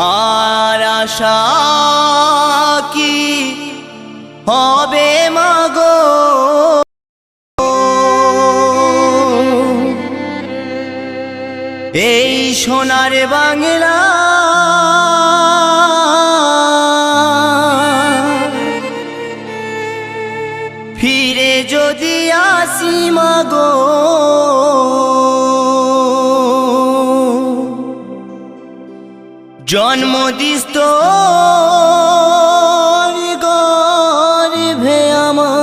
আর আশা কি হবে মাগো, এই সোনার বাংলা ফিরে যদি আসি মাগো, জন্ম দিস তোর গর্ভে আমার।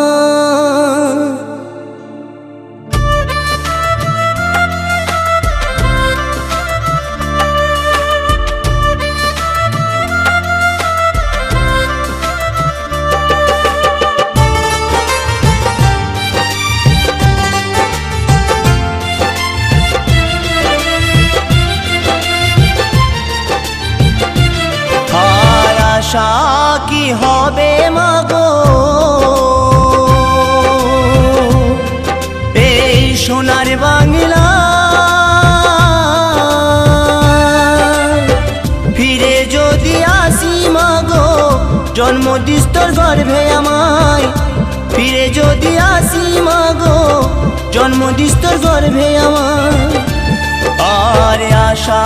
আশা কি হবে মাগো, এই সোনার বাংলা ফিরে যদি আসি মাগো, জন্ম দিস তোর গর্ভে আমায়। ফিরে যদি আসি মাগো, জন্ম দিস তোর গর্ভে আমায়। আর আশা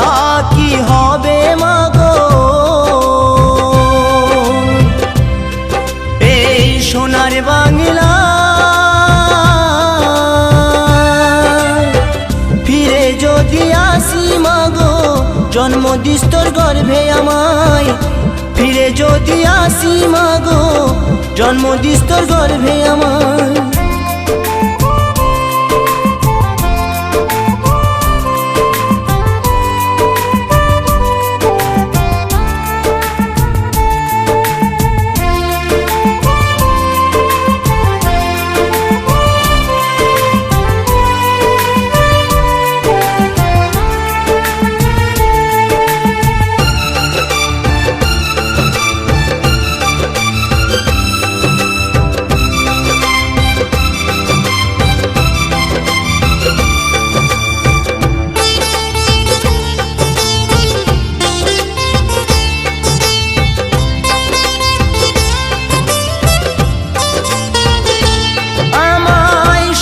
কি হবে মাগো, সোনার বাংলা ফিরে যদি আসি মাগো, জন্ম দিস তোর গর্ভে আমায়। ফিরে যদি আসি মাগো, জন্ম দিস তোর গর্ভে আমায়।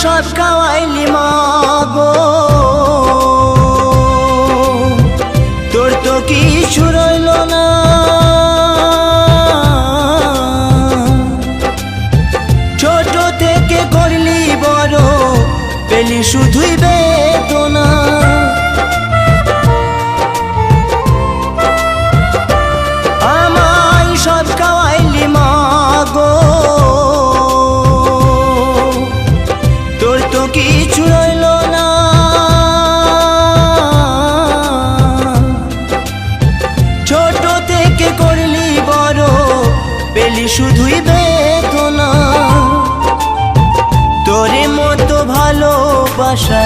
সব খাওয়াইলি মাগো, তোর তো কিছু রইল না। ছোট থেকে করলি বড়, পেলি শুধুই বেদনা। আমায় সব খাওয়াইলি মাগো, কিছু রইল না। ছোট থেকে করলি বড়, পেলি শুধুই বেদনা। তোরে মতো ভালোবাসা,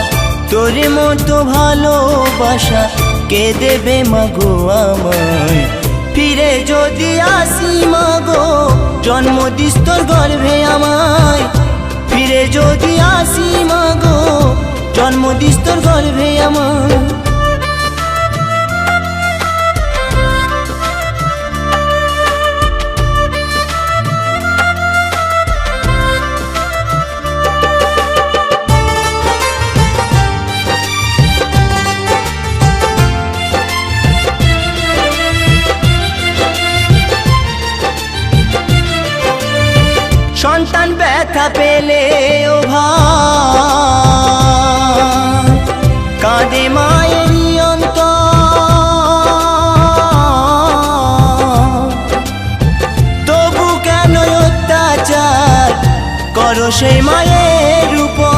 তোরে মতো ভালোবাসা কে দেবে মাগো আমায়। ফিরে যদি আসি মাগো, জন্ম দিস তোর গর্ভে আমায়। ফিরে যদি আসি মাগো, জন্ম দিস তোর গর্ভে আমায়। সন্তান ব্যথা পেলে ও ভাই, কাঁদে মায়েরই অন্তর। তবু কেন অত্যাচার করো সেই মায়ের উপর।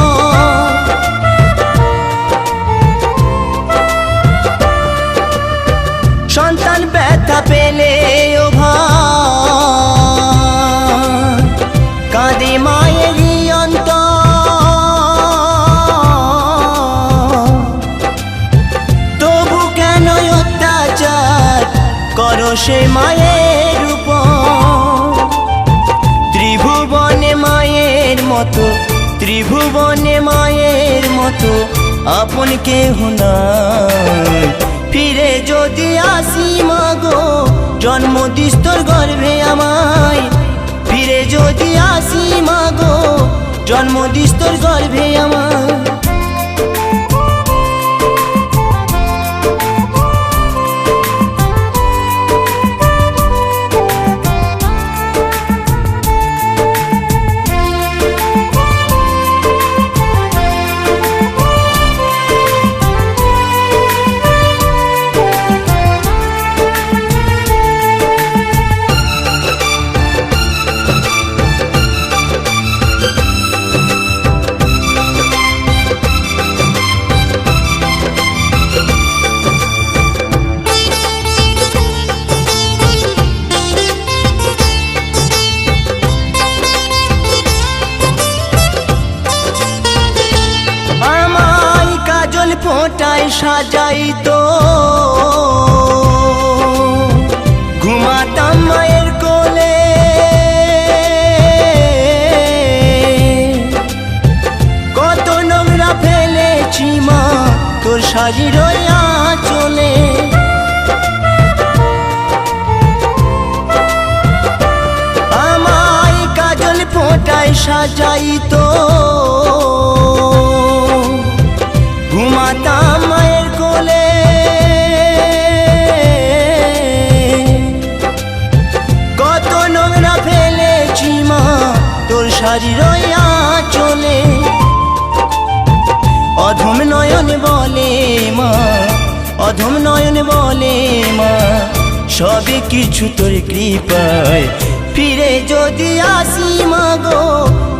সন্তান ব্যথা পেলে ও ভাই, কাঁদে মায়েরই অন্তর। তবু কেন অত্যাচার করো সে মায়ের উপর। ত্রিভুবনে মায়ের মতো, ত্রিভুবনে মায়ের মতো আপন কেহ নাই। ফিরে যদি আসি মাগো, জন্ম দিস তোর গর্ভে আমায়, ফিরে যদি আসি মাগো জন্ম দিস তোর গর্ভে আমায়। ফোঁটায় সাজাই তো ঘুমাতাম মায়ের কোলে, কত নোংরা ফেলেছি মা তোর শাড়ির আঁচলে। আমায় কাজল ফোঁটায় সাজাই তো ঘুমাতাম মায়ের কোলে, কত নোংরা ফেলেছি মা তোর শাড়ির আঁচলে। অধম নয়ন বলে মা, অধম নয়ন বলে মা, সবই কিছু তোর কৃপায়, ফিরে যদি আসি মাগো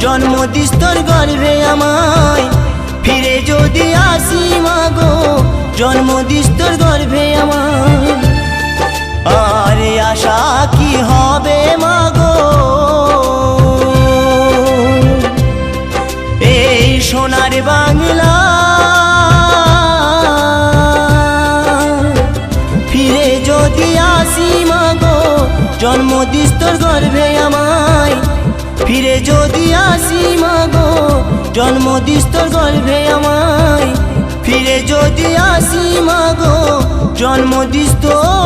জন্ম দিস তোর গর্ভে আমায়, ফিরে যদি আসি মাগো জন্ম দিস তোর গর্ভে আমায়। আর আশা কি হবে মাগো এই সোনার বাংলা, ফিরে যদি আসি মাগো জন্ম দিস তোর গর্ভে আমায়, ফিরে যদি আসি মাগো জন্ম দিস তোর গর্ভে আমায়, ফিরে যদি আসি মাগো জন্ম দিস তোর